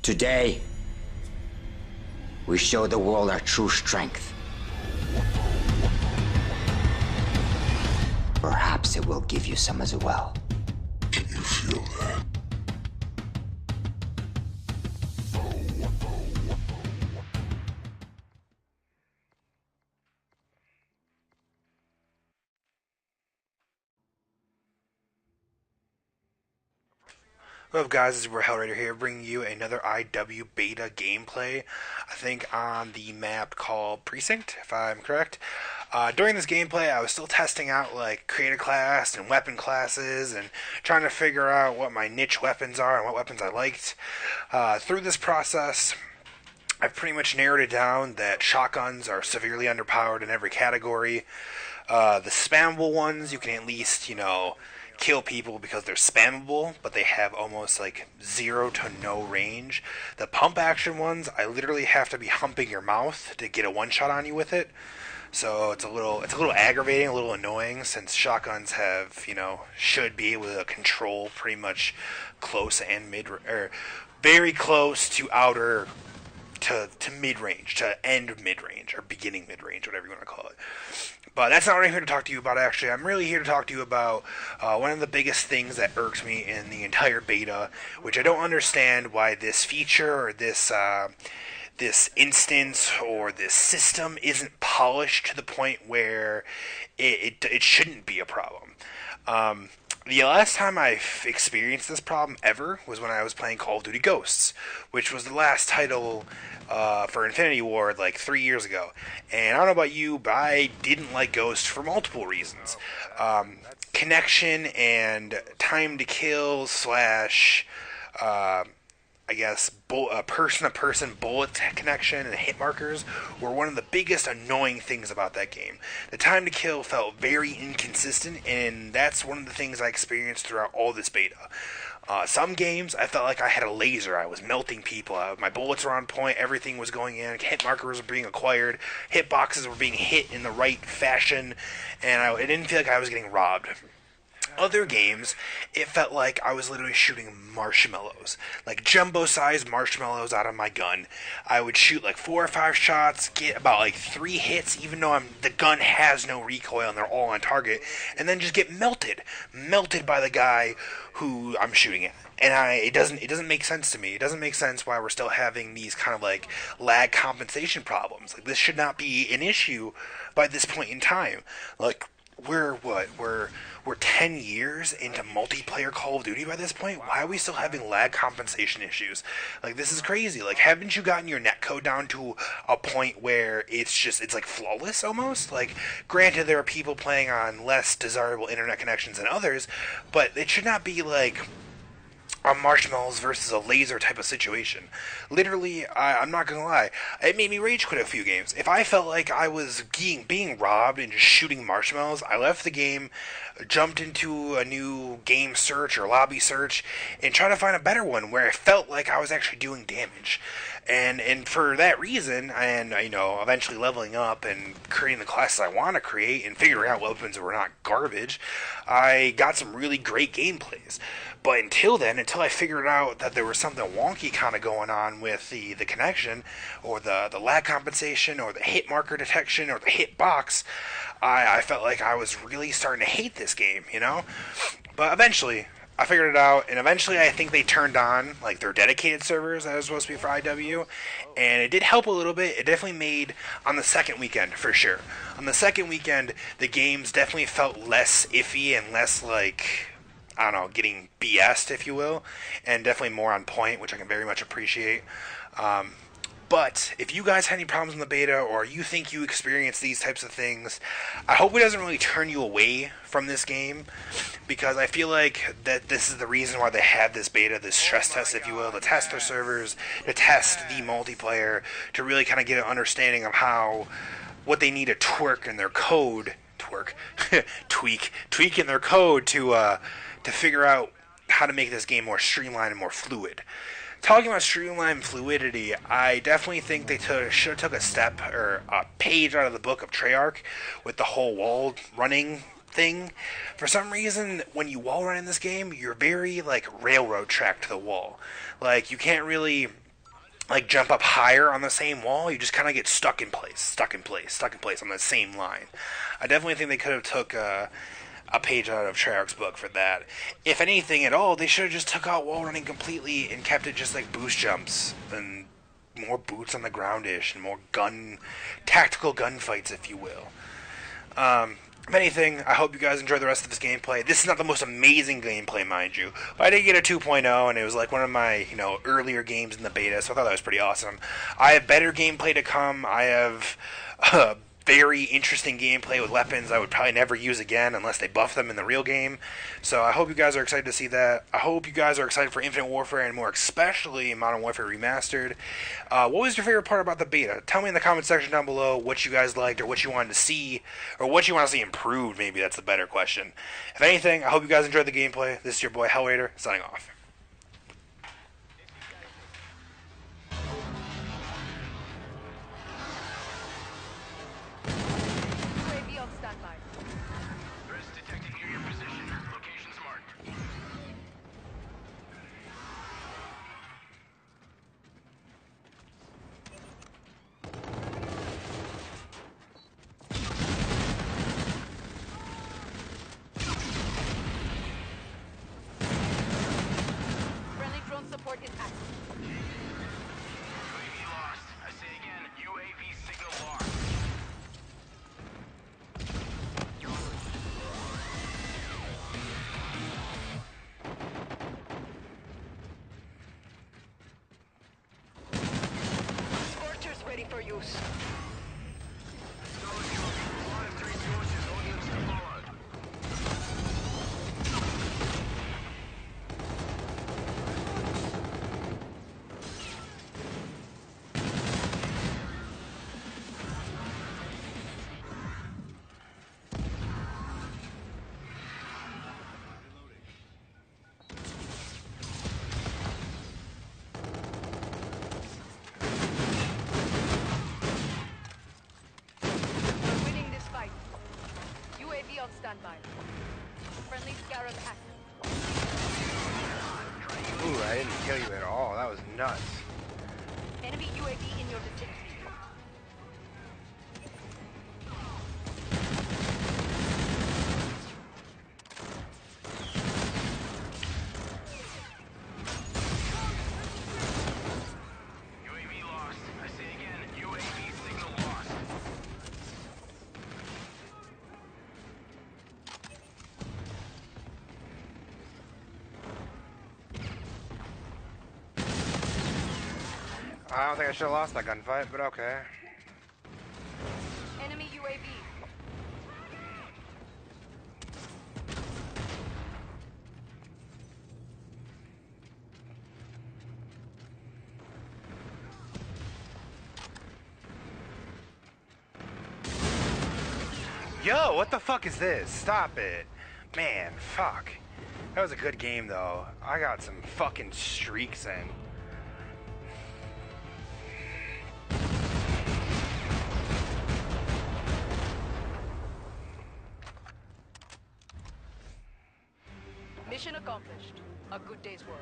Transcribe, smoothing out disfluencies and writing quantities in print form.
Today, we show the world our true strength. Perhaps it will give you some as well. Can you feel that? What up guys, this is Hellraider here, bringing you another IW beta gameplay, I think on the map called Precinct, if I'm correct. During this gameplay, I was still testing out like creator class and weapon classes and trying to figure out what my niche weapons are and what weapons I liked. Through this process, I've pretty much narrowed it down that shotguns are severely underpowered in every category. The spammable ones, you can at least, kill people because they're spammable, but they have almost like 0 to no range. The pump action ones, I literally have to be humping your mouth to get a one-shot on you with it. So it's a little aggravating, a little annoying, since shotguns have, should be able to control pretty much close and very close to outer to mid-range, to end mid-range, or beginning mid-range, whatever you want to call it. But that's not what I'm here to talk to you about, actually. I'm really here to talk to you about one of the biggest things that irks me in the entire beta, which I don't understand why this feature or this instance or this system isn't polished to the point where it shouldn't be a problem. The last time I experienced this problem ever was when I was playing Call of Duty Ghosts, which was the last title for Infinity Ward like 3 years ago. And I don't know about you, but I didn't like Ghosts for multiple reasons. Connection and time to kill slash person-to-person bullet connection and hit markers were one of the biggest annoying things about that game. The time to kill felt very inconsistent, and that's one of the things I experienced throughout all this beta. Some games, I felt like I had a laser. I was melting people. My bullets were on point. Everything was going in. Hit markers were being acquired. Hit boxes were being hit in the right fashion, and I didn't feel like I was getting robbed. Other games, it felt like I was literally shooting marshmallows, like jumbo-sized marshmallows out of my gun. I would shoot like 4 or 5 shots, get about like 3 hits, even though the gun has no recoil and they're all on target, and then just get melted by the guy who I'm shooting at. And it doesn't make sense to me. It doesn't make sense why we're still having these kind of like lag compensation problems. Like, this should not be an issue by this point in time. Like, we're 10 years into multiplayer Call of Duty by this point. Why are we still having lag compensation issues? Like, this is crazy. Like, haven't you gotten your netcode down to a point where it's like flawless almost? Like, granted, there are people playing on less desirable internet connections than others, but it should not be like a marshmallows versus a laser type of situation. Literally, I'm not gonna lie, it made me rage quit a few games. If I felt like I was being robbed and just shooting marshmallows, I left the game, jumped into a new game search or lobby search, and tried to find a better one where I felt like I was actually doing damage. And for that reason, and eventually leveling up and creating the classes I want to create and figuring out weapons were not garbage, I got some really great gameplays. But until then, until I figured out that there was something wonky kind of going on with the connection, or the lag compensation, or the hit marker detection, or the hit box, I felt like I was really starting to hate this game, But eventually, I figured it out, and eventually I think they turned on like their dedicated servers that was supposed to be for IW, and it did help a little bit. It definitely made, on the second weekend, for sure. On the second weekend, the games definitely felt less iffy and less like, I don't know, getting BS'd, if you will, and definitely more on point, which I can very much appreciate. But if you guys had any problems in the beta, or you think you experience these types of things, I hope it doesn't really turn you away from this game, because I feel like that this is the reason why they had this beta, this stress test, if you will, to test their servers, to test the multiplayer, to really kind of get an understanding of what they need to tweak in their code to figure out how to make this game more streamlined and more fluid. Talking about streamlined fluidity, I definitely think they should have took a step or a page out of the book of Treyarch with the whole wall running thing. For some reason, when you wall run in this game, you're very like railroad track to the wall. Like, you can't really like jump up higher on the same wall. You just kind of get stuck in place on the same line. I definitely think they could have took a page out of Treyarch's book for that. If anything at all, they should have just took out wall running completely and kept it just like boost jumps and more boots on the ground-ish and more tactical gunfights, if you will. If anything, I hope you guys enjoy the rest of this gameplay. This is not the most amazing gameplay, mind you, but I did get a 2.0, and it was like one of my, earlier games in the beta, so I thought that was pretty awesome. I have better gameplay to come. I have very interesting gameplay with weapons I would probably never use again unless they buff them in the real game. So I hope you guys are excited to see that. I hope you guys are excited for Infinite Warfare and more especially Modern Warfare Remastered. What was your favorite part about the beta? Tell me in the comment section down below what you guys liked or what you wanted to see or what you want to see improved. Maybe that's the better question. If anything, I hope you guys enjoyed the gameplay. This is your boy Hellraider signing off. Support is active. UAV lost. I say again, UAV signal lost. Scorchers ready for use. On standby. Friendly Scarab active. Ooh, I didn't kill you at all. That was nuts. Enemy UAV in your vicinity. UAV lost. I say again, UAV signal lost. I don't think I should have lost that gunfight, but okay. Enemy UAV. Yo, what the fuck is this? Stop it. Man, fuck. That was a good game, though. I got some fucking streaks in. Mission accomplished. A good day's work.